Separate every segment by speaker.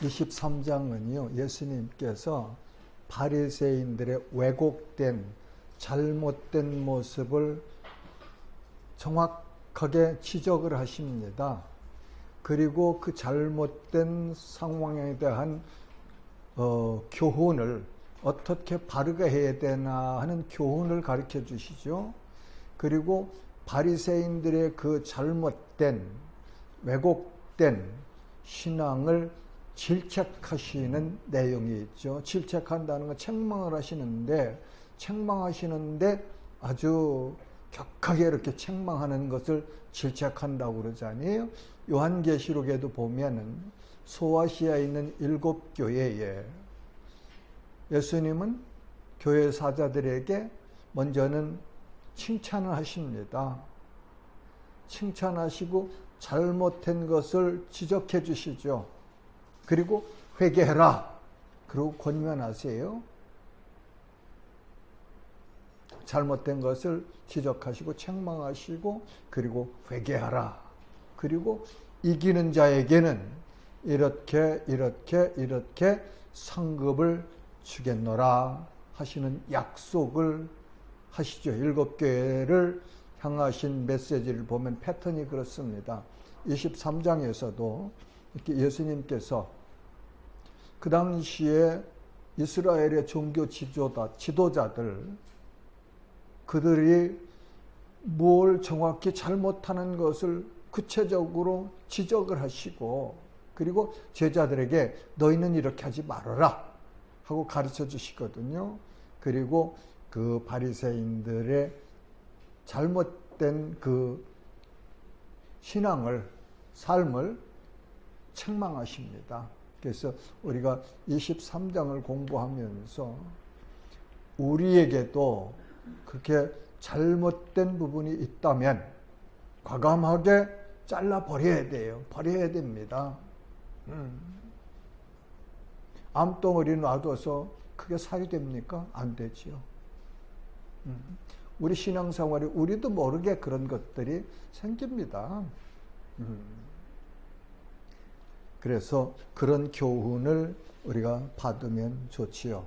Speaker 1: 23장은요, 예수님께서 바리새인들의 왜곡된 잘못된 모습을 정확하게 지적을 하십니다. 그리고 그 잘못된 상황에 대한 교훈을 어떻게 바르게 해야 되나 하는 교훈을 가르쳐 주시죠. 그리고 바리새인들의 그 잘못된 왜곡된 신앙을 질책하시는 내용이 있죠. 질책한다는 건 책망하시는데 아주 격하게 이렇게 책망하는 것을 질책한다고 그러잖아요. 요한계시록에도 보면은 소아시아에 있는 7교회에 예수님은 교회 사자들에게 먼저는 칭찬을 하십니다. 칭찬하시고 잘못된 것을 지적해 주시죠. 그리고 회개해라. 그리고 권면하세요. 잘못된 것을 지적하시고 책망하시고 그리고 회개하라. 그리고 이기는 자에게는 이렇게 상급을 주겠노라 하시는 약속을 하시죠. 7교회를 향하신 메시지를 보면 패턴이 그렇습니다. 23장에서도 이렇게 예수님께서 그 당시에 이스라엘의 종교 지도자들 그들이 뭘 정확히 잘못하는 것을 구체적으로 지적을 하시고 그리고 제자들에게 너희는 이렇게 하지 말아라 하고 가르쳐 주시거든요. 그리고 그 바리새인들의 잘못된 그 신앙을 삶을 책망하십니다. 그래서 우리가 23장을 공부하면서 우리에게도 그렇게 잘못된 부분이 있다면 과감하게 잘라버려야 돼요. 버려야 됩니다. 암덩어리 놔둬서 그게 살이 됩니까? 안 되지요. 우리 신앙생활에 우리도 모르게 그런 것들이 생깁니다. 그래서 그런 교훈을 우리가 받으면 좋지요.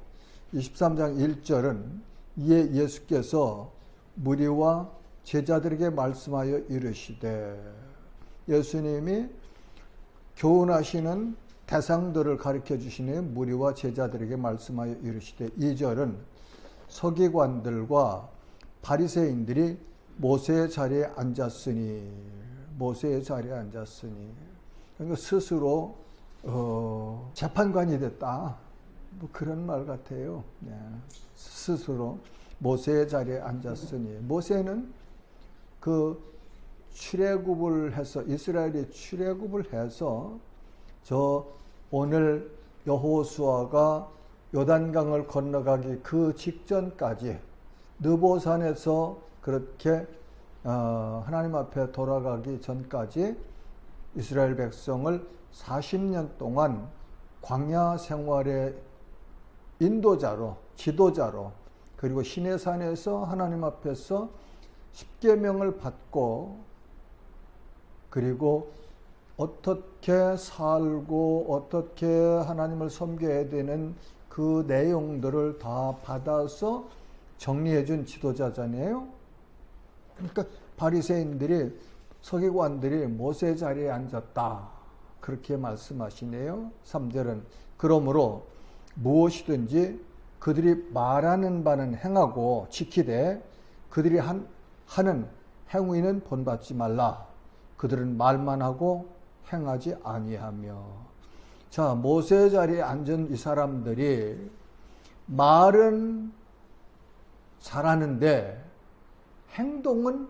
Speaker 1: 23장 1절은 이에 예수께서 무리와 제자들에게 말씀하여 이르시되 예수님이 교훈하시는 대상들을 가르쳐 주시는 무리와 제자들에게 말씀하여 이르시되 2절은 서기관들과 바리새인들이 모세의 자리에 앉았으니 그러니까 스스로 재판관이 됐다. 뭐 그런 말 같아요. 네. 스스로 모세의 자리에 앉았으니 모세는 그 출애굽을 해서 이스라엘이 출애굽을 해서 저 오늘 여호수아가 요단강을 건너가기 그 직전까지 느보산에서 그렇게 하나님 앞에 돌아가기 전까지 이스라엘 백성을 40년 동안 광야 생활의 인도자로 지도자로 그리고 시내산에서 하나님 앞에서 십계명을 받고 그리고 어떻게 살고 어떻게 하나님을 섬겨야 되는 그 내용들을 다 받아서 정리해 준 지도자잖아요. 그러니까 바리새인들이 서기관들이 모세 자리에 앉았다. 그렇게 말씀하시네요. 3절은 그러므로 무엇이든지 그들이 말하는 바는 행하고 지키되 그들이 하는 행위는 본받지 말라. 그들은 말만 하고 행하지 아니하며. 자, 모세 자리에 앉은 이 사람들이 말은 잘하는데 행동은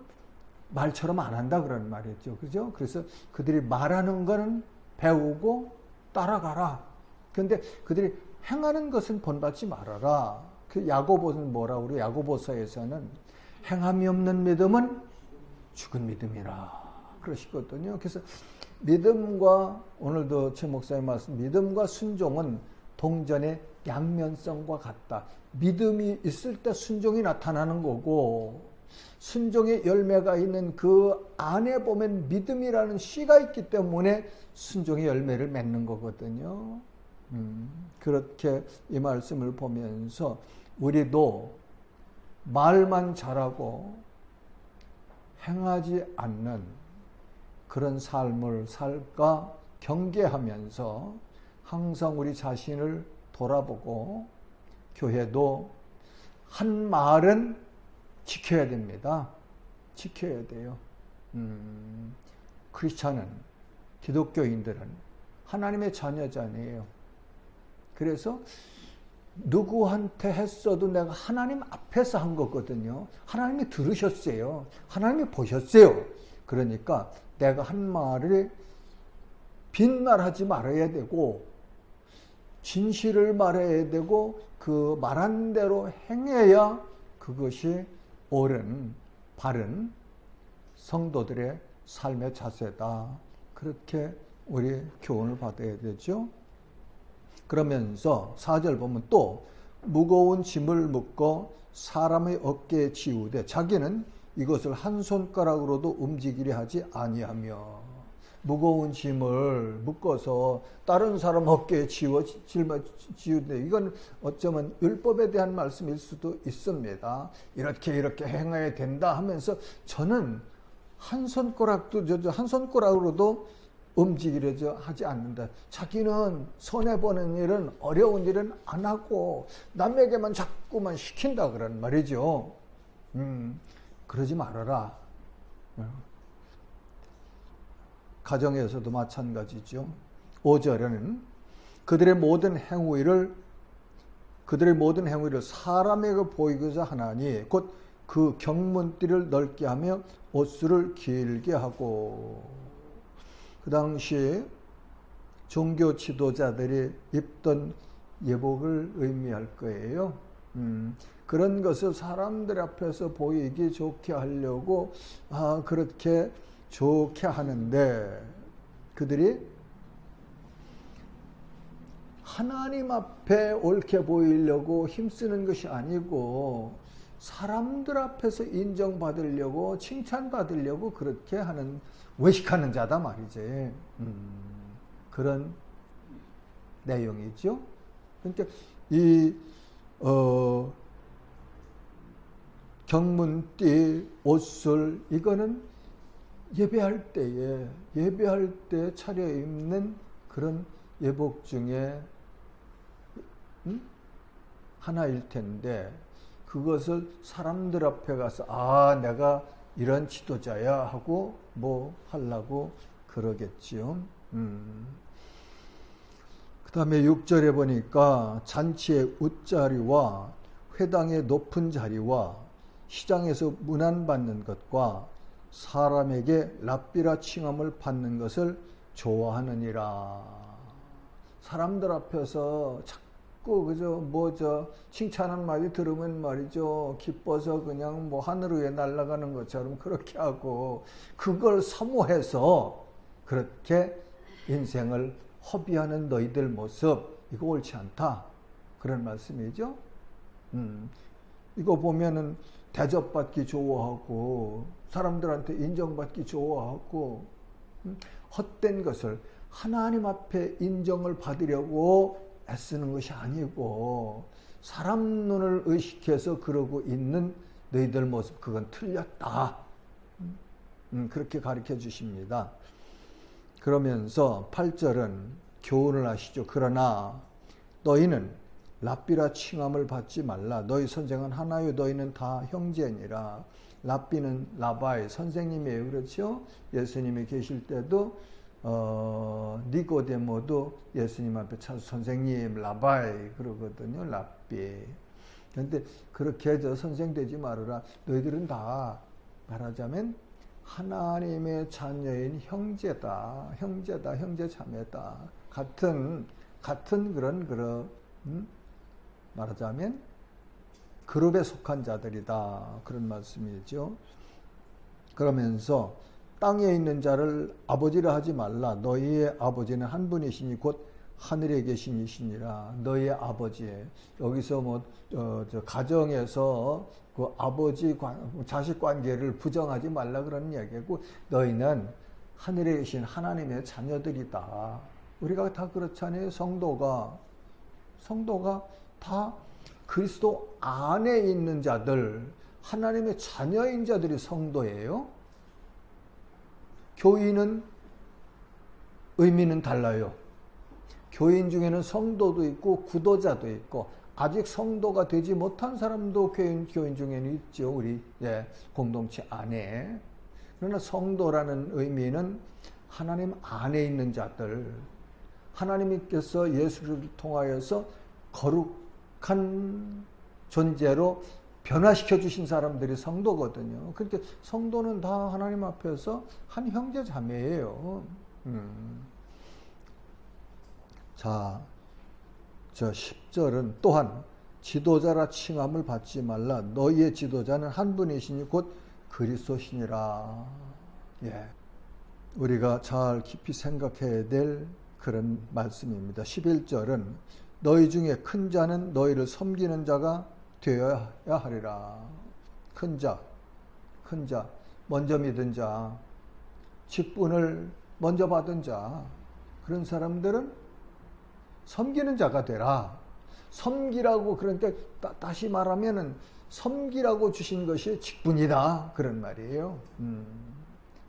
Speaker 1: 말처럼 안 한다 그런 말이죠. 그죠? 그래서 그들이 말하는 거는 배우고 따라가라. 그런데 그들이 행하는 것은 본받지 말아라. 그 야고보는 뭐라고 그래요? 야고보서에서는 행함이 없는 믿음은 죽은 믿음이라 그러시거든요. 그래서 믿음과 오늘도 최 목사님 말씀 믿음과 순종은 동전의 양면성과 같다. 믿음이 있을 때 순종이 나타나는 거고 순종의 열매가 있는 그 안에 보면 믿음이라는 씨가 있기 때문에 순종의 열매를 맺는 거거든요. 그렇게 이 말씀을 보면서 우리도 말만 잘하고 행하지 않는 그런 삶을 살까 경계하면서 항상 우리 자신을 돌아보고 교회도 한 말은 지켜야 됩니다. 지켜야 돼요. 크리스찬은, 기독교인들은 하나님의 자녀잖아요. 그래서 누구한테 했어도 내가 하나님 앞에서 한 거거든요. 하나님이 들으셨어요. 하나님이 보셨어요. 그러니까 내가 한 말을 빈말하지 말아야 되고 진실을 말해야 되고 그 말한 대로 행해야 그것이 옳은 바른 성도들의 삶의 자세다. 그렇게 우리 교훈을 받아야 되죠. 그러면서 4절 보면 또 무거운 짐을 묶어 사람의 어깨에 지우되 자기는 이것을 한 손가락으로도 움직이려 하지 아니하며. 무거운 짐을 묶어서 다른 사람 어깨에 지우되 이건 어쩌면 율법에 대한 말씀일 수도 있습니다. 이렇게 행해야 된다 하면서 저는 한 손가락으로도 움직이려 하지 않는다. 자기는 손해보는 일은, 어려운 일은 안 하고 남에게만 자꾸만 시킨다 그런 말이죠. 그러지 말아라. 가정에서도 마찬가지죠. 5절에는 그들의 모든 행위를 사람에게 보이고자 하나니 곧 그 경문띠를 넓게 하며 옷수를 길게 하고. 그 당시 종교 지도자들이 입던 예복을 의미할 거예요. 그런 것을 사람들 앞에서 보이기 좋게 하려고 그렇게 좋게 하는데 그들이 하나님 앞에 옳게 보이려고 힘쓰는 것이 아니고 사람들 앞에서 인정받으려고 칭찬받으려고 그렇게 하는 외식하는 자다 말이지. 그런 내용이죠. 그러니까 이 경문띠, 옷술 이거는 예배할 때 차려입는 그런 예복 중에 하나일 텐데 그것을 사람들 앞에 가서 내가 이런 지도자야 하고 뭐 하려고 그러겠지요. 그 다음에 6절에 보니까 잔치의 웃자리와 회당의 높은 자리와 시장에서 문안받는 것과 사람에게 랍비라 칭함을 받는 것을 좋아하느니라. 사람들 앞에서 자꾸 칭찬한 말이 들으면 말이죠. 기뻐서 그냥 뭐 하늘 위에 날아가는 것처럼 그렇게 하고 그걸 사모해서 그렇게 인생을 허비하는 너희들 모습, 이거 옳지 않다. 그런 말씀이죠. 이거 보면은 대접받기 좋아하고 사람들한테 인정받기 좋아하고 헛된 것을 하나님 앞에 인정을 받으려고 애쓰는 것이 아니고 사람 눈을 의식해서 그러고 있는 너희들 모습, 그건 틀렸다. 그렇게 가르쳐 주십니다. 그러면서 8절은 교훈을 하시죠. 그러나 너희는 랍비라 칭함을 받지 말라. 너희 선생은 하나요 너희는 다 형제니라. 랍비는 라바이 선생님이에요. 그렇죠? 예수님이 계실 때도 니고데모도 예수님 앞에 차서 선생님 라바이 그러거든요. 랍비. 그런데 그렇게 해서 선생 되지 말아라. 너희들은 다 말하자면 하나님의 자녀인 형제다. 형제 자매다. 같은 그런 말하자면 그룹에 속한 자들이다. 그런 말씀이죠. 그러면서 땅에 있는 자를 아버지라 하지 말라. 너희의 아버지는 한 분이시니 곧 하늘에 계신 이시니라. 너희의 아버지. 여기서 가정에서 그 아버지 자식 관계를 부정하지 말라 그러는 이야기고, 너희는 하늘에 계신 하나님의 자녀들이다. 우리가 다 그렇잖아요. 성도가 다 그리스도 안에 있는 자들, 하나님의 자녀인 자들이 성도예요. 교인은 의미는 달라요. 교인 중에는 성도도 있고 구도자도 있고, 아직 성도가 되지 못한 사람도 교인 중에는 있죠. 우리 공동체 안에. 그러나 성도라는 의미는 하나님 안에 있는 자들, 하나님께서 예수를 통하여서 거룩한 존재로 변화시켜 주신 사람들이 성도거든요. 그러니까 성도는 다 하나님 앞에서 한 형제 자매예요. 자, 저 10절은 또한 지도자라 칭함을 받지 말라. 너희의 지도자는 한 분이시니 곧 그리스도시니라. 우리가 잘 깊이 생각해야 될 그런 말씀입니다. 11절은 너희 중에 큰 자는 너희를 섬기는 자가 되어야 하리라. 큰 자, 먼저 믿은 자, 직분을 먼저 받은 자, 그런 사람들은 섬기는 자가 되라. 섬기라고, 그러니까 다시 말하면은 섬기라고 주신 것이 직분이다, 그런 말이에요.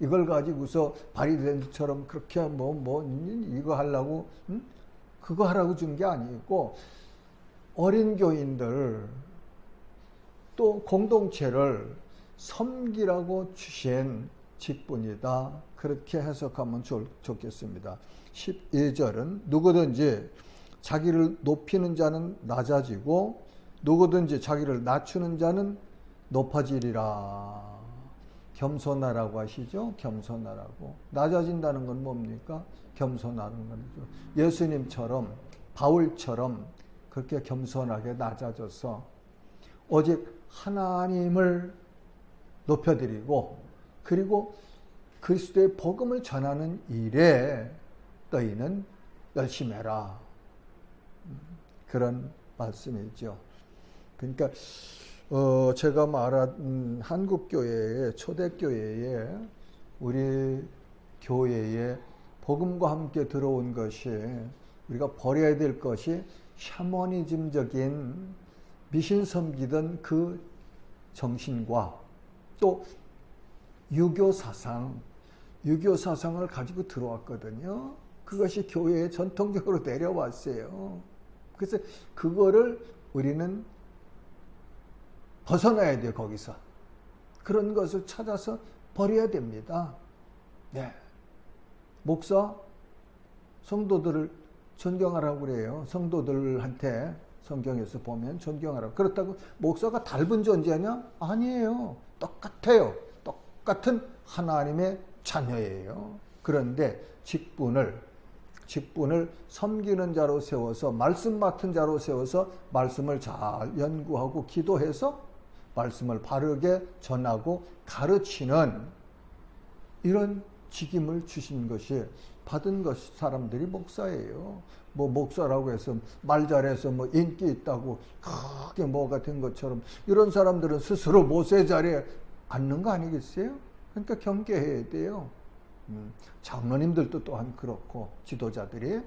Speaker 1: 이걸 가지고서 바리새인처럼 그렇게 이거 하려고 그거 하라고 준 게 아니고, 어린 교인들 또 공동체를 섬기라고 주신 직분이다, 그렇게 해석하면 좋겠습니다. 12절은 누구든지 자기를 높이는 자는 낮아지고 누구든지 자기를 낮추는 자는 높아지리라. 겸손하라고 하시죠. 겸손하라고. 낮아진다는 건 뭡니까? 겸손하는 거죠. 예수님처럼, 바울처럼 그렇게 겸손하게 낮아져서 오직 하나님을 높여드리고, 그리고 그리스도의 복음을 전하는 일에 너희는 열심히 해라. 그런 말씀이죠. 그러니까 제가 말한 한국교회의, 초대교회에, 우리 교회에 복음과 함께 들어온 것이, 우리가 버려야 될 것이 샤머니즘적인 미신 섬기던 그 정신과 또 유교 사상을 가지고 들어왔거든요. 그것이 교회에 전통적으로 내려왔어요. 그래서 그거를 우리는 벗어나야 돼요. 거기서 그런 것을 찾아서 버려야 됩니다. 목사, 성도들을 존경하라고 그래요. 성도들한테 성경에서 보면 존경하라고. 그렇다고 목사가 닮은 존재냐? 아니에요. 똑같아요. 똑같은 하나님의 자녀예요. 그런데 직분을 섬기는 자로 세워서, 말씀 맡은 자로 세워서 말씀을 잘 연구하고 기도해서 말씀을 바르게 전하고 가르치는 이런 직임을 주신 것이, 받은 것이 사람들이 목사예요. 목사라고 해서 말 잘해서 인기 있다고 크게 뭐가 된 것처럼, 이런 사람들은 스스로 모세 자리에 앉는 거 아니겠어요? 그러니까 경계해야 돼요. 장로님들도 또한 그렇고, 지도자들이.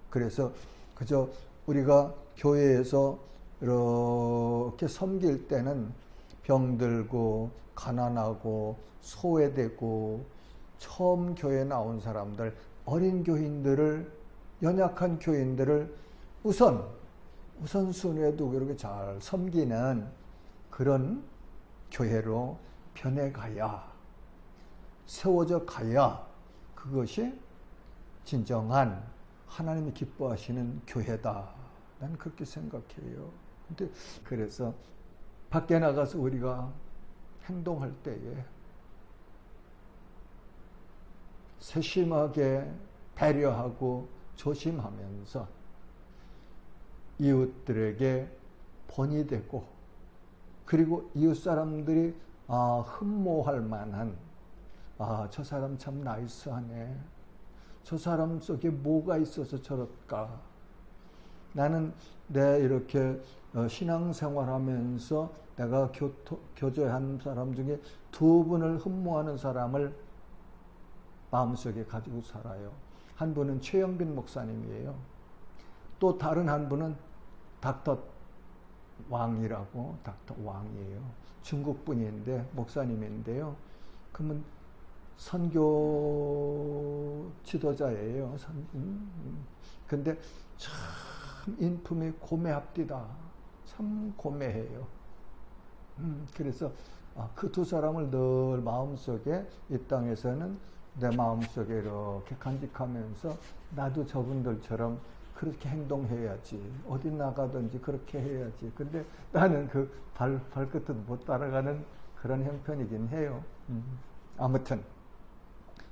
Speaker 1: 그래서 그저 우리가 교회에서 이렇게 섬길 때는 병들고 가난하고 소외되고 처음 교회에 나온 사람들, 어린 교인들을, 연약한 교인들을 우선순위에 두고 이렇게 잘 섬기는 그런 교회로 변해가야, 세워져 가야 그것이 진정한 하나님이 기뻐하시는 교회다. 난 그렇게 생각해요. 근데 그래서 밖에 나가서 우리가 행동할 때에 세심하게 배려하고 조심하면서 이웃들에게 본이 되고, 그리고 이웃 사람들이 흠모할 만한, 저 사람 참 나이스하네, 저 사람 속에 뭐가 있어서 저럴까? 나는 내 이렇게 신앙생활하면서 내가 교제한 사람 중에 두 분을 흠모하는 사람을 마음속에 가지고 살아요. 한 분은 최영빈 목사님이에요. 또 다른 한 분은 닥터 왕이라고, 닥터 왕이에요. 중국 분인데 목사님인데요. 그러면 선교 지도자예요. 근데 참 인품이 고매합디다. 참 고매해요. 그래서 그 두 사람을 늘 마음속에, 이 땅에서는 내 마음속에 이렇게 간직하면서 나도 저분들처럼 그렇게 행동해야지. 어디 나가든지 그렇게 해야지. 근데 나는 그 발끝도 못 따라가는 그런 형편이긴 해요. 아무튼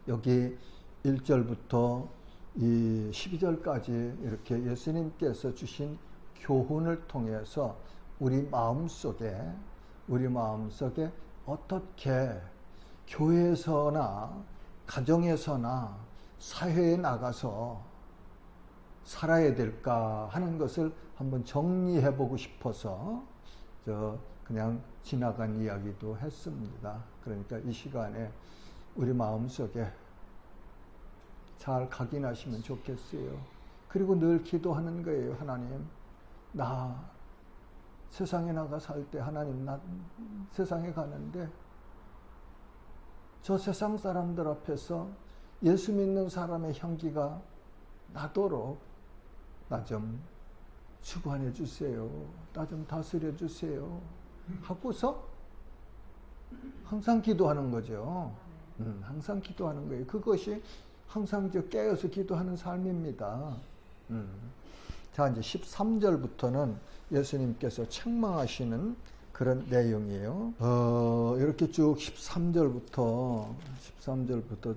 Speaker 1: 여기 1절부터 이 12절까지 이렇게 예수님께서 주신 교훈을 통해서 우리 마음속에 어떻게 교회에서나 가정에서나 사회에 나가서 살아야 될까 하는 것을 한번 정리해 보고 싶어서 그냥 지나간 이야기도 했습니다. 그러니까 이 시간에 우리 마음속에 잘 각인하시면 좋겠어요. 그리고 늘 기도하는 거예요. 하나님, 나 세상에 나가 살 때 하나님, 나 세상에 가는데 저 세상 사람들 앞에서 예수 믿는 사람의 향기가 나도록 나 좀 주관해 주세요. 나 좀 다스려 주세요. 하고서 항상 기도하는 거죠. 항상 기도하는 거예요. 그것이 항상 깨어서 기도하는 삶입니다. 자, 이제 13절부터는 예수님께서 책망하시는 그런 내용이에요. 이렇게 쭉 13절부터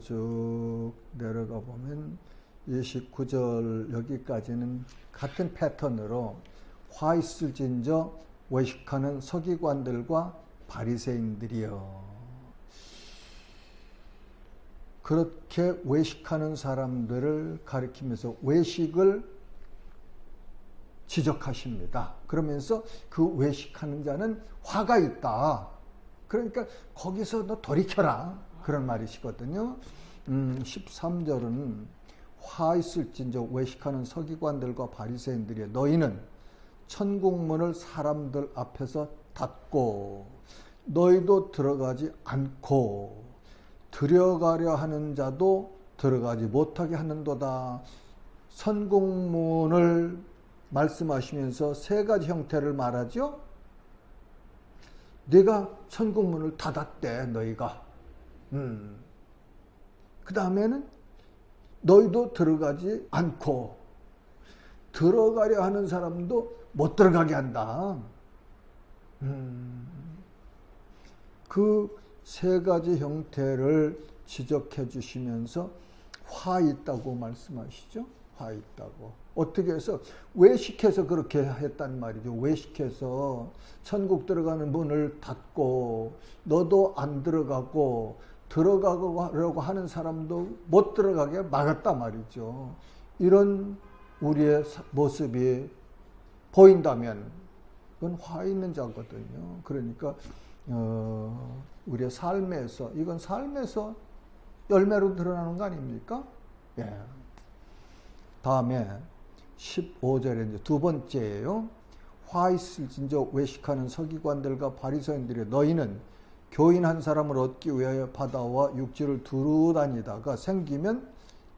Speaker 1: 쭉 내려가 보면 29절 여기까지는 같은 패턴으로 화 있을진저 외식하는 서기관들과 바리새인들이여. 그렇게 외식하는 사람들을 가리키면서 외식을 지적하십니다. 그러면서 그 외식하는 자는 화가 있다. 그러니까 거기서 너 돌이켜라. 그런 말이시거든요. 13절은 화 있을진저 외식하는 서기관들과 바리새인들이여. 너희는 천국문을 사람들 앞에서 닫고 너희도 들어가지 않고 들어가려 하는 자도 들어가지 못하게 하는도다. 천국문을 말씀하시면서 세 가지 형태를 말하죠. 네가 천국문을 닫았대, 너희가. 그 다음에는 너희도 들어가지 않고 들어가려 하는 사람도 못 들어가게 한다. 그 세 가지 형태를 지적해 주시면서 화 있다고 말씀하시죠. 화 있다고. 어떻게 해서 외식해서 그렇게 했단 말이죠. 외식해서 천국 들어가는 문을 닫고 너도 안 들어가고 들어가려고 하는 사람도 못 들어가게 막았단 말이죠. 이런 우리의 모습이 보인다면 그건 화 있는 자거든요. 그러니까 우리의 삶에서, 이건 삶에서 열매로 드러나는 거 아닙니까? 예. 다음에 15절에 이제 두 번째예요. 화 있을진저 외식하는 서기관들과 바리새인들이 너희는 교인 한 사람을 얻기 위하여 바다와 육지를 두루 다니다가 생기면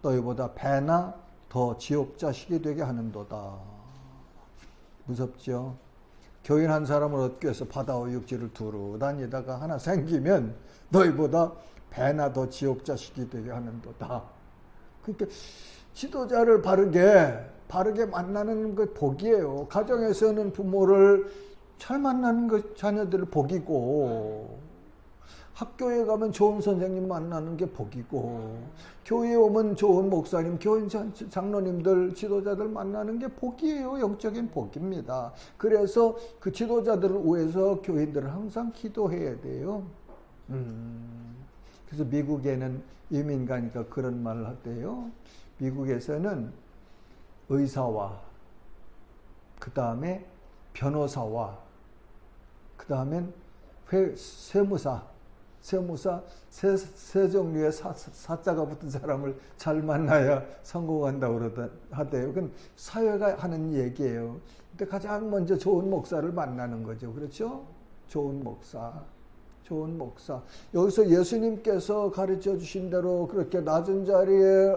Speaker 1: 너희보다 배나 더 지옥 자식이 되게 하는도다. 무섭죠? 교인 한 사람을 얻기 위해서 바다와 육지를 두루 다니다가 하나 생기면 너희보다 배나 더 지옥 자식이 되게 하는도다. 그러니까 지도자를 바르게 만나는 것 복이에요. 가정에서는 부모를 잘 만나는 것 자녀들을 복이고, 학교에 가면 좋은 선생님 만나는 게 복이고, 교회에 오면 좋은 목사님, 교인 장로님들, 지도자들 만나는 게 복이에요. 영적인 복입니다. 그래서 그 지도자들을 위해서 교인들은 항상 기도해야 돼요. 그래서 미국에는 이민 가니까 그런 말을 하대요. 미국에서는 의사와 그 다음에 변호사와 그 다음엔 세무사 세 종류의 사자가 붙은 사람을 잘 만나야 성공한다고 하대요. 그건 사회가 하는 얘기예요. 근데 가장 먼저 좋은 목사를 만나는 거죠. 그렇죠? 좋은 목사. 여기서 예수님께서 가르쳐 주신 대로 그렇게 낮은 자리에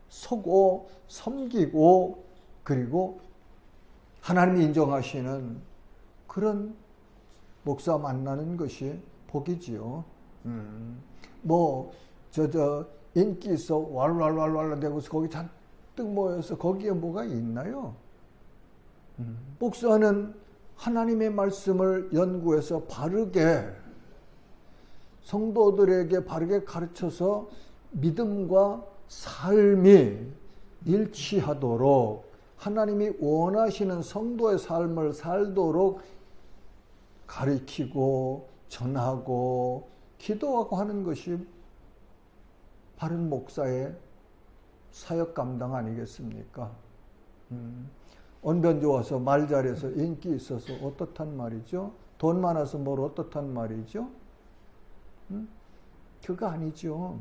Speaker 1: 서고 섬기고 그리고 하나님이 인정하시는 그런 목사 만나는 것이 복이지요. 인기 있어 왈왈왈왈 대고 거기 잔뜩 모여서 거기에 뭐가 있나요? 목사는 하나님의 말씀을 연구해서 바르게 성도들에게 바르게 가르쳐서 믿음과 삶이 일치하도록 하나님이 원하시는 성도의 삶을 살도록 가르치고 전하고 기도하고 하는 것이 바른 목사의 사역 감당 아니겠습니까? 언변 좋아서 말 잘해서 인기 있어서 어떻단 말이죠? 돈 많아서 뭘 어떻단 말이죠? 그거 아니죠.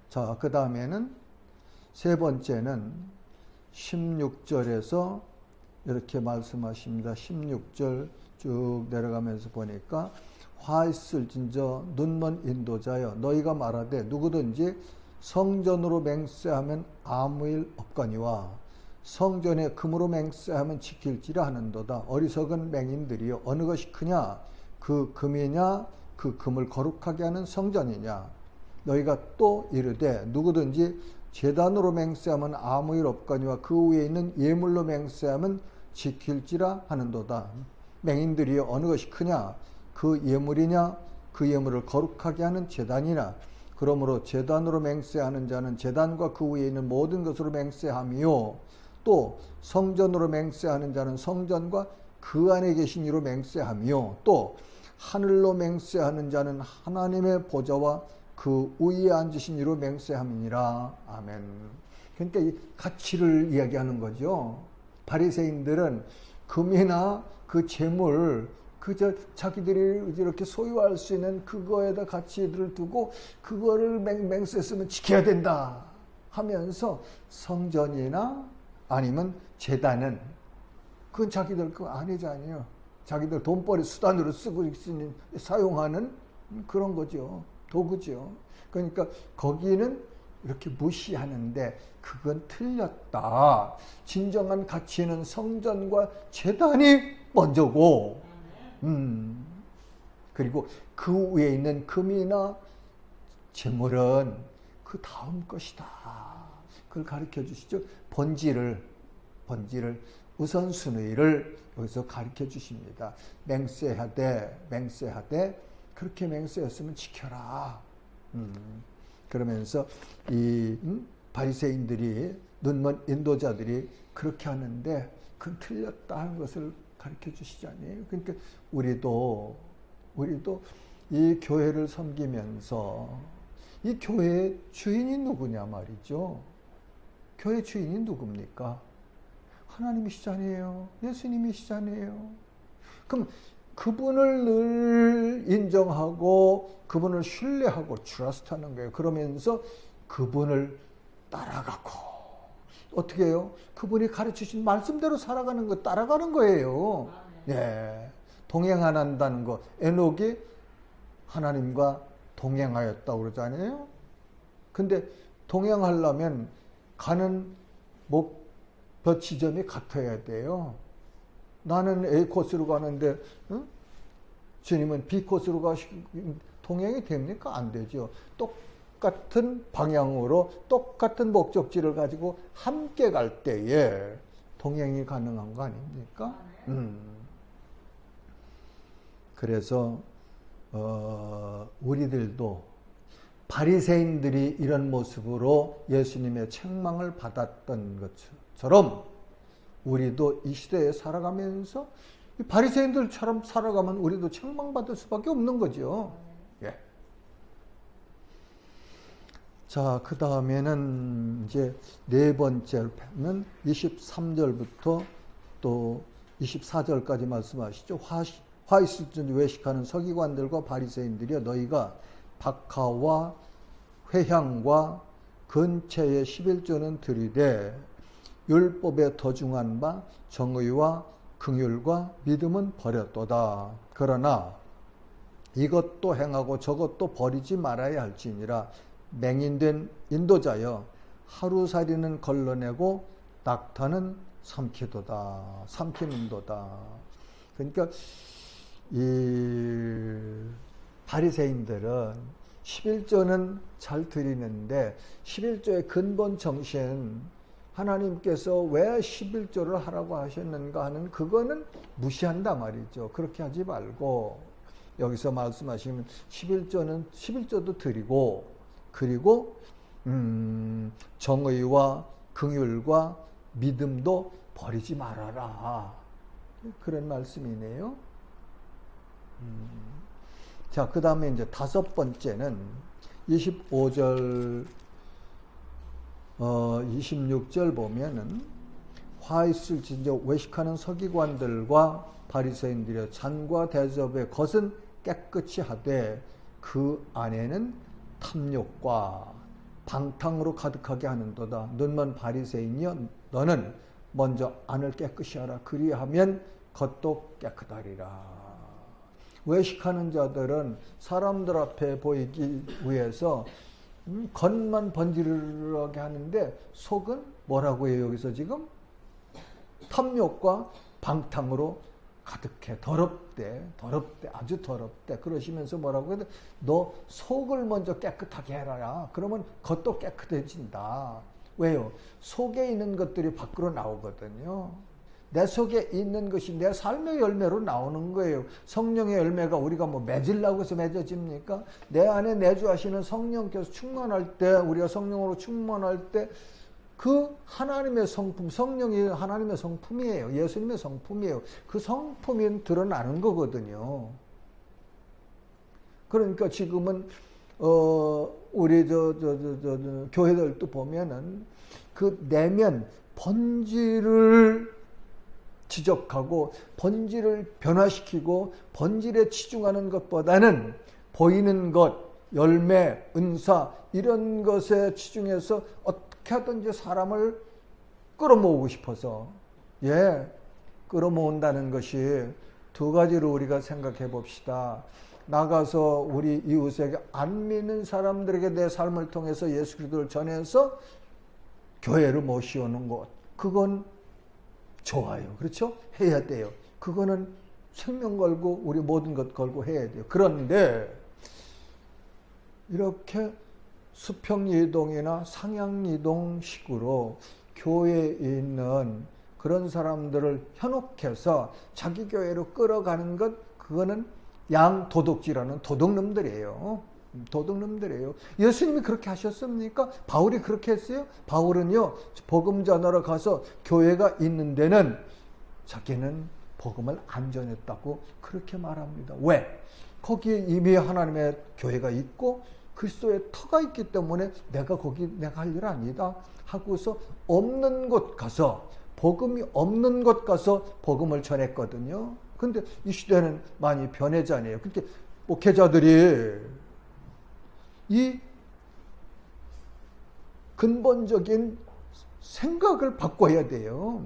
Speaker 1: 자, 그 다음에는 세 번째는 16절에서 이렇게 말씀하십니다. 16절 쭉 내려가면서 보니까 화 있을진저 눈먼 인도자여 너희가 말하되 누구든지 성전으로 맹세하면 아무 일 없거니와 성전에 금으로 맹세하면 지킬지라 하는도다. 어리석은 맹인들이여 어느 것이 크냐 그 금이냐 그 금을 거룩하게 하는 성전이냐. 너희가 또 이르되 누구든지 제단으로 맹세하면 아무 일 없거니와 그 위에 있는 예물로 맹세하면 지킬지라 하는도다. 맹인들이여 어느 것이 크냐 그 예물이냐 그 예물을 거룩하게 하는 제단이나. 그러므로 제단으로 맹세하는 자는 제단과 그 위에 있는 모든 것으로 맹세하며 또 성전으로 맹세하는 자는 성전과 그 안에 계신 이로 맹세하며 또 하늘로 맹세하는 자는 하나님의 보좌와 그 위에 앉으신 이로 맹세함이니라. 아멘. 그러니까 이 가치를 이야기하는 거죠. 바리새인들은 금이나 그 재물 그저 자기들이 이렇게 소유할 수 있는 그거에다 가치를 두고 그거를 맹세했으면 지켜야 된다 하면서 성전이나 아니면 제단은 그건 자기들 그거 아니잖아요. 자기들 돈벌이 수단으로 쓰고 있으니 사용하는 그런 거죠. 도구죠. 그러니까 거기는 이렇게 무시하는데 그건 틀렸다. 진정한 가치는 성전과 제단이 먼저고 그리고 그 위에 있는 금이나 재물은 그 다음 것이다. 그걸 가르쳐 주시죠. 본질을 우선순위를 여기서 가르쳐 주십니다. 맹세하되 그렇게 맹세했으면 지켜라. 그러면서 이 바리새인들이 눈먼 인도자들이 그렇게 하는데 그건 틀렸다 하는 것을 가르쳐 주시잖아요. 그러니까 우리도 이 교회를 섬기면서 이 교회의 주인이 누구냐 말이죠. 교회 주인이 누굽니까? 하나님이시잖아요. 예수님이시잖아요. 그럼 그분을 늘 인정하고 그분을 신뢰하고 트러스트하는 거예요. 그러면서 그분을 따라가고 어떻게 해요? 그분이 가르치신 말씀대로 살아가는 거 따라가는 거예요. 예. 동행 안 한다는 거. 에녹이 하나님과 동행하였다고 그러잖아요. 근데 동행하려면 가는 목표 지점이 같아야 돼요. 나는 A 코스로 가는데 주님은 B 코스로 가시면 동행이 됩니까? 안 되죠. 똑같은 방향으로 똑같은 목적지를 가지고 함께 갈 때에 동행이 가능한 거 아닙니까? 그래서 우리들도 바리새인들이 이런 모습으로 예수님의 책망을 받았던 것처럼 우리도 이 시대에 살아가면서 바리새인들처럼 살아가면 우리도 책망받을 수밖에 없는 거죠. 예. 자, 그 다음에는 이제 네 번째는 23절부터 또 24절까지 말씀하시죠. 화 있을 줄 외식하는 서기관들과 바리새인들이여, 너희가 박하와 회향과 근체의 11조는 드리되 율법에 더중한 바 정의와 긍휼과 믿음은 버렸도다. 그러나 이것도 행하고 저것도 버리지 말아야 할지니라. 맹인된 인도자여, 하루살이는 걸러내고 낙타는 삼키는도다. 그러니까 이 바리새인들은 11조는 잘 드리는데 11조의 근본 정신, 하나님께서 왜 11조를 하라고 하셨는가 하는 그거는 무시한다 말이죠. 그렇게 하지 말고 여기서 말씀하시면 11조도 드리고, 그리고 정의와 긍휼과 믿음도 버리지 말아라. 그런 말씀이네요. 자, 그 다음에 이제 다섯 번째는 25절, 26절 보면은 화 있을진저 외식하는 서기관들과 바리새인들의 잔과 대접의 것은 깨끗이 하되 그 안에는 탐욕과 방탕으로 가득하게 하는도다. 눈먼 바리새인이여, 너는 먼저 안을 깨끗이 하라. 그리하면 겉도 깨끗하리라. 외식하는 자들은 사람들 앞에 보이기 위해서 겉만 번지르르하게 하는데 속은 뭐라고 해요? 여기서 지금 탐욕과 방탕으로 가득해. 더럽대, 아주 더럽대. 그러시면서 뭐라고 해요? 너 속을 먼저 깨끗하게 해라. 그러면 겉도 깨끗해진다. 왜요? 속에 있는 것들이 밖으로 나오거든요. 내 속에 있는 것이 내 삶의 열매로 나오는 거예요. 성령의 열매가 우리가 뭐 맺으려고 해서 맺어집니까? 내 안에 내주하시는 성령께서 충만할 때, 우리가 성령으로 충만할 때 그 하나님의 성품, 성령이 하나님의 성품이에요. 예수님의 성품이에요. 그 성품이 드러나는 거거든요. 그러니까 지금은 우리 교회들도 보면은 그 내면 본질을 지적하고 본질을 변화시키고 본질에 치중하는 것보다는 보이는 것, 열매, 은사 이런 것에 치중해서 어떻게 하든지 사람을 끌어모으고 싶어서 끌어모은다는 것이 두 가지로 우리가 생각해 봅시다. 나가서 우리 이웃에게 안 믿는 사람들에게 내 삶을 통해서 예수 그리스도를 전해서 교회로 모시오는 것, 그건 좋아요. 그렇죠? 해야 돼요. 그거는 생명 걸고 우리 모든 것 걸고 해야 돼요. 그런데 이렇게 수평이동이나 상향이동식으로 교회에 있는 그런 사람들을 현혹해서 자기 교회로 끌어가는 것, 그거는 양도둑질하는 도둑놈들이에요. 도둑놈들이에요. 예수님이 그렇게 하셨습니까? 바울이 그렇게 했어요? 바울은요, 복음 전하러 가서 교회가 있는 데는 자기는 복음을 안 전했다고 그렇게 말합니다. 왜? 거기에 이미 하나님의 교회가 있고 그리스도의 터가 있기 때문에 내가 할 일 아니다 하고서 없는 곳 가서, 복음이 없는 곳 가서 복음을 전했거든요. 근데 이 시대는 많이 변해자네요. 그러니까 목회자들이 이 근본적인 생각을 바꿔야 돼요.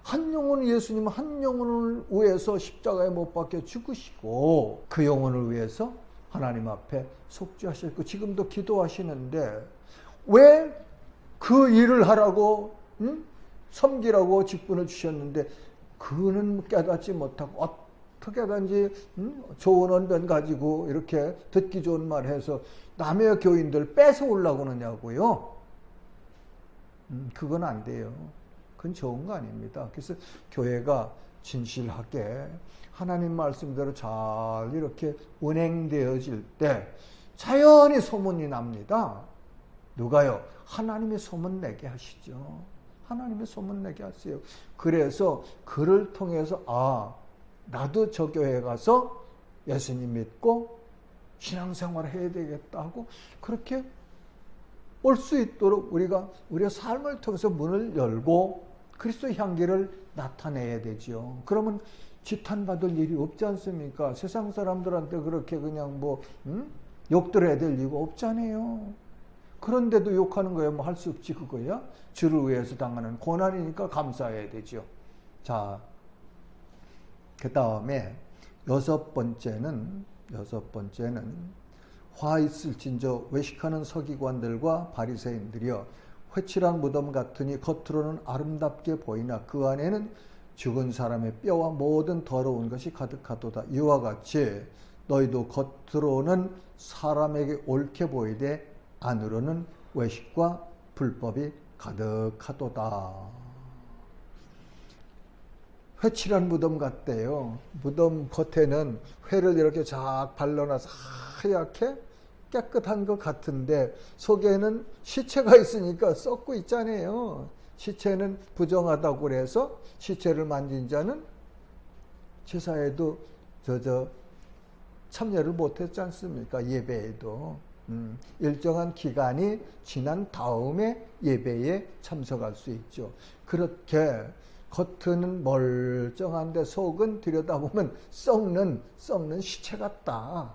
Speaker 1: 한 영혼, 예수님은 한 영혼을 위해서 십자가에 못 박혀 죽으시고 그 영혼을 위해서 하나님 앞에 속죄하셨고 지금도 기도하시는데 왜 그 일을 하라고 섬기라고 직분을 주셨는데 그는 깨닫지 못하고 어떻게든지 좋은 언변 가지고 이렇게 듣기 좋은 말 해서 남의 교인들 뺏어오려고 하느냐고요. 그건 안 돼요. 그건 좋은 거 아닙니다. 그래서 교회가 진실하게 하나님 말씀대로 잘 이렇게 운행되어질 때 자연히 소문이 납니다. 누가요? 하나님이 소문내게 하시죠. 하나님이 소문내게 하세요. 그래서 그를 통해서 나도 저 교회 가서 예수님 믿고 신앙생활을 해야 되겠다 하고 그렇게 올 수 있도록 우리가 우리의 삶을 통해서 문을 열고 그리스도의 향기를 나타내야 되죠. 그러면 지탄받을 일이 없지 않습니까? 세상 사람들한테 그렇게 그냥 욕들어야 될 이유가 없잖아요. 그런데도 욕하는 거야 뭐 할 수 없지 그거야. 주를 위해서 당하는 고난이니까 감사해야 되죠. 자, 그 다음에 여섯 번째는 화 있을진저 외식하는 서기관들과 바리새인들이여 회칠한 무덤 같으니 겉으로는 아름답게 보이나 그 안에는 죽은 사람의 뼈와 모든 더러운 것이 가득하도다. 이와 같이 너희도 겉으로는 사람에게 옳게 보이되 안으로는 외식과 불법이 가득하도다. 회칠한 무덤 같대요. 무덤 겉에는 회를 이렇게 쫙 발라놔서 하얗게 깨끗한 것 같은데 속에는 시체가 있으니까 썩고 있잖아요. 시체는 부정하다고 그래서 시체를 만진 자는 제사에도 참여를 못했지 않습니까? 예배에도. 일정한 기간이 지난 다음에 예배에 참석할 수 있죠. 그렇게 겉은 멀쩡한데 속은 들여다보면 썩는 시체 같다.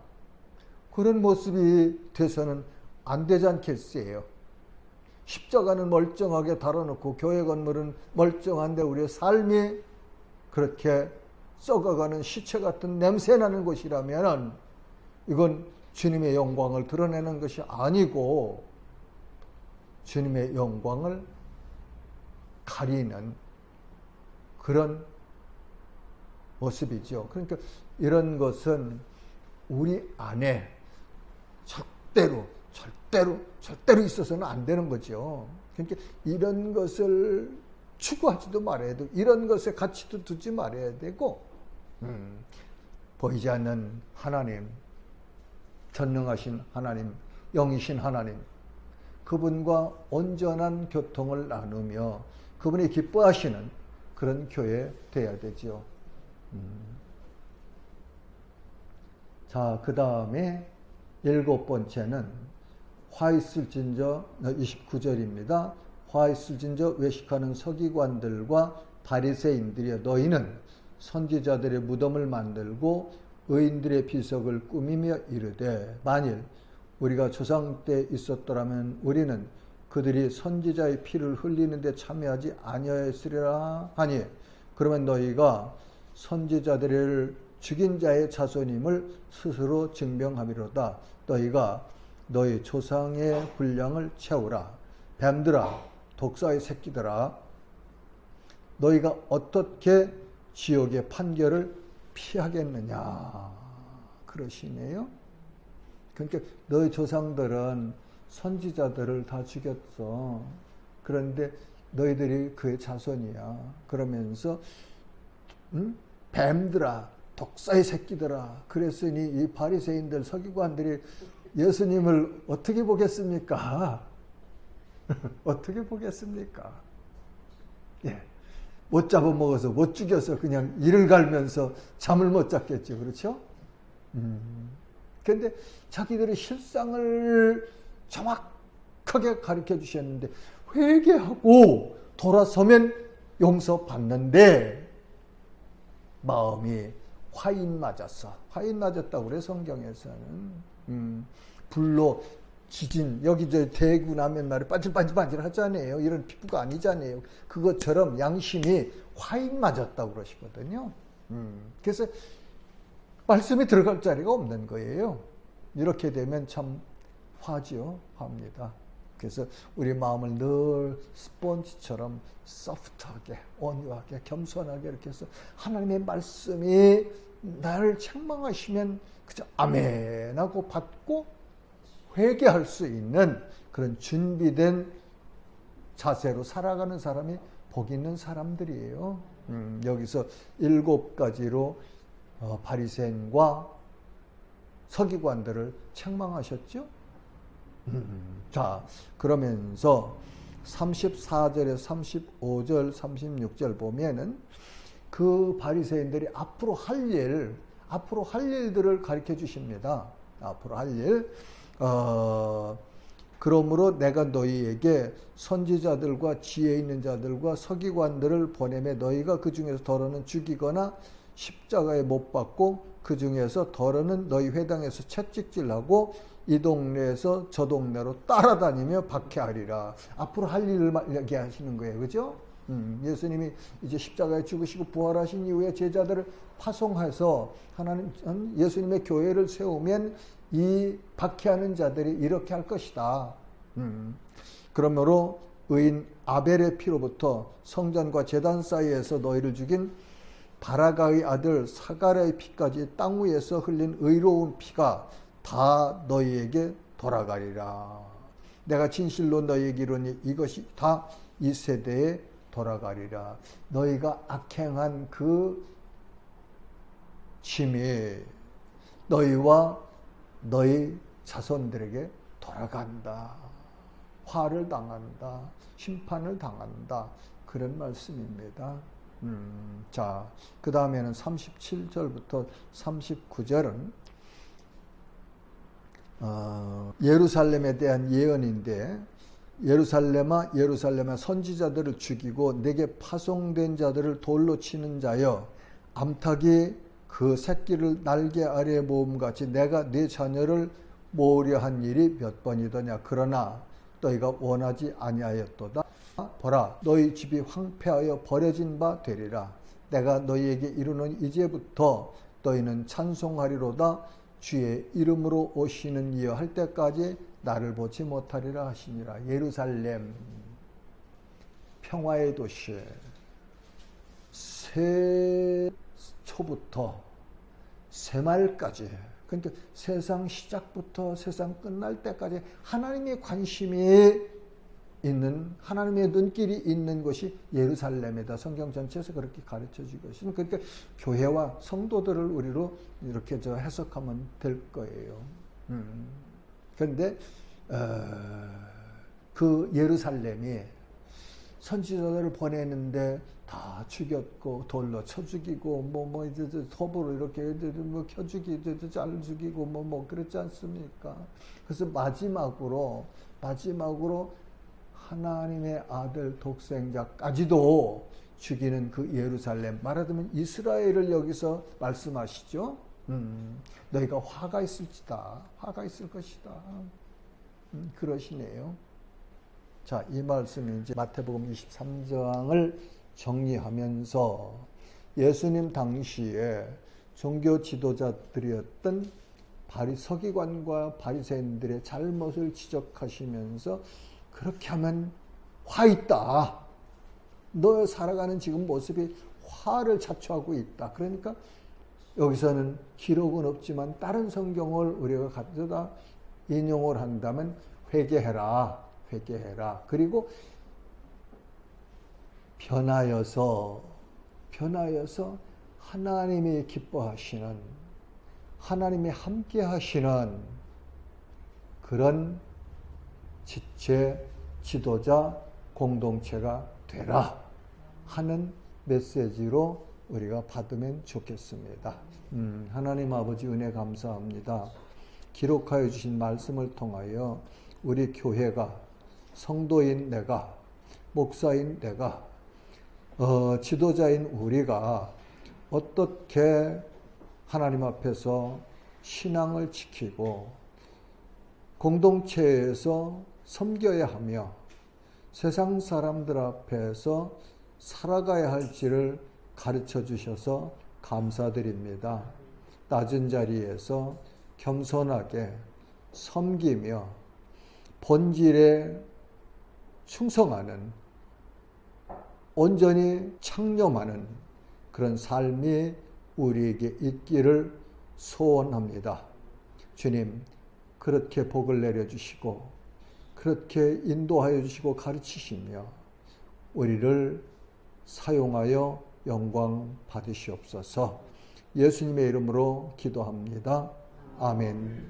Speaker 1: 그런 모습이 돼서는 안 되지 않겠어요. 십자가는 멀쩡하게 달아놓고 교회 건물은 멀쩡한데 우리의 삶이 그렇게 썩어가는 시체 같은 냄새나는 곳이라면 이건 주님의 영광을 드러내는 것이 아니고 주님의 영광을 가리는 그런 모습이죠. 그러니까 이런 것은 우리 안에 절대로 있어서는 안 되는 거죠. 그러니까 이런 것을 추구하지도 말아야 되고 이런 것에 가치도 두지 말아야 되고 보이지 않는 하나님, 전능하신 하나님, 영이신 하나님, 그분과 온전한 교통을 나누며 그분이 기뻐하시는 그런 교회 돼야 되죠. 자, 그 다음에 일곱 번째는 화 있을진저 29절입니다. 화 있을진저 외식하는 서기관들과 바리새인들이여 너희는 선지자들의 무덤을 만들고 의인들의 비석을 꾸미며 이르되 만일 우리가 조상 때 있었더라면 우리는 그들이 선지자의 피를 흘리는 데 참여하지 아니하였으리라 하니 그러면 너희가 선지자들을 죽인 자의 자손임을 스스로 증명하미로다. 너희가 너희 조상의 분량을 채우라. 뱀들아, 독사의 새끼들아, 너희가 어떻게 지옥의 판결을 피하겠느냐 그러시네요. 그러니까 너희 조상들은 선지자들을 다 죽였어. 그런데 너희들이 그의 자손이야. 그러면서 뱀들아, 독사의 새끼들아. 그랬으니 이 바리새인들 서기관들이 예수님을 어떻게 보겠습니까? 어떻게 보겠습니까? 예. 못 잡아먹어서 못 죽여서 그냥 이를 갈면서 잠을 못 잤겠죠. 그렇죠? 그런데 자기들의 실상을 정확하게 가르쳐 주셨는데 회개하고 돌아서면 용서받는데 마음이 화인 맞았어. 화인 맞았다고 그래 성경에서는. 불로 지진 여기 저 대구 나면 말이 반질반질 하잖아요. 이런 피부가 아니잖아요. 그것처럼 양심이 화인 맞았다고 그러시거든요. 그래서 말씀이 들어갈 자리가 없는 거예요. 이렇게 되면 참 화죠. 화입니다. 그래서 우리 마음을 늘 스펀지처럼 소프트하게 온유하게 겸손하게 이렇게 해서 하나님의 말씀이 나를 책망하시면 그저 아멘 하고 받고 회개할 수 있는 그런 준비된 자세로 살아가는 사람이 복 있는 사람들이에요. 여기서 7가지로 바리새인과 서기관들을 책망하셨죠. 자, 그러면서 34절에 35절, 36절 보면은 그 바리새인들이 앞으로 할 일들을 가르쳐 주십니다. 앞으로 할 일, 그러므로 내가 너희에게 선지자들과 지혜 있는 자들과 서기관들을 보내매 너희가 그 중에서 더러는 죽이거나 십자가에 못 박고 그 중에서 더러는 너희 회당에서 채찍질하고 이 동네에서 저 동네로 따라다니며 박해하리라. 앞으로 할 일을 얘기하시는 거예요. 그죠? 예수님이 이제 십자가에 죽으시고 부활하신 이후에 제자들을 파송해서 하나님, 예수님의 교회를 세우면 이 박해하는 자들이 이렇게 할 것이다. 그러므로 의인 아벨의 피로부터 성전과 제단 사이에서 너희를 죽인 바라가의 아들 사가랴의 피까지 땅 위에서 흘린 의로운 피가 다 너희에게 돌아가리라. 내가 진실로 너희에게 이르노니 이것이 다 이 세대에 돌아가리라. 너희가 악행한 그 짐이 너희와 너희 자손들에게 돌아간다. 화를 당한다. 심판을 당한다. 그런 말씀입니다. 자, 그 다음에는 37절부터 39절은 예루살렘에 대한 예언인데, 예루살렘아 예루살렘아 선지자들을 죽이고 내게 파송된 자들을 돌로 치는 자여, 암탉이 그 새끼를 날개 아래에 모음같이 내가 네 자녀를 모으려 한 일이 몇 번이더냐. 그러나 너희가 원하지 아니하였도다. 보라, 너희 집이 황폐하여 버려진 바 되리라. 내가 너희에게 이르노니 이제부터 너희는 찬송하리로다. 주의 이름으로 오시는 이여 할 때까지 나를 보지 못하리라 하시니라. 예루살렘 평화의 도시, 새 초부터 새말까지, 그러니까 세상 시작부터 세상 끝날 때까지 하나님의 관심이 있는, 하나님의 눈길이 있는 곳이 예루살렘이다. 성경 전체에서 그렇게 가르쳐주고 있습니다. 그러니까 교회와 성도들을 우리로 이렇게 해석하면 될 거예요. 그런데 그 예루살렘이 선지자들을 보내는데 다 죽였고 돌로 쳐 죽이고 이제 톱으로 이렇게 켜 죽이고 잘 죽이고 그렇지 않습니까? 그래서 마지막으로 하나님의 아들 독생자까지도 죽이는 그 예루살렘, 말하자면 이스라엘을 여기서 말씀하시죠. 너희가 화가 있을지다. 화가 있을 것이다. 그러시네요. 자, 이 말씀이 이제 마태복음 23장을 정리하면서 예수님 당시에 종교 지도자들이었던 서기관과 바리새인들의 잘못을 지적하시면서 그렇게 하면 화 있다. 너 살아가는 지금 모습이 화를 자초하고 있다. 그러니까 여기서는 기록은 없지만 다른 성경을 우리가 가져다 인용을 한다면 회개해라. 그리고 변하여서 하나님이 기뻐하시는, 하나님이 함께 하시는 그런 지체, 지도자, 공동체가 되라 하는 메시지로 우리가 받으면 좋겠습니다. 하나님 아버지 은혜 감사합니다. 기록하여 주신 말씀을 통하여 우리 교회가, 성도인 내가, 목사인 내가, 지도자인 우리가 어떻게 하나님 앞에서 신앙을 지키고 공동체에서 섬겨야 하며 세상 사람들 앞에서 살아가야 할지를 가르쳐 주셔서 감사드립니다. 낮은 자리에서 겸손하게 섬기며 본질에 충성하는, 온전히 창념하는 그런 삶이 우리에게 있기를 소원합니다. 주님, 그렇게 복을 내려주시고 그렇게 인도하여 주시고 가르치시며 우리를 사용하여 영광 받으시옵소서. 예수님의 이름으로 기도합니다. 아멘.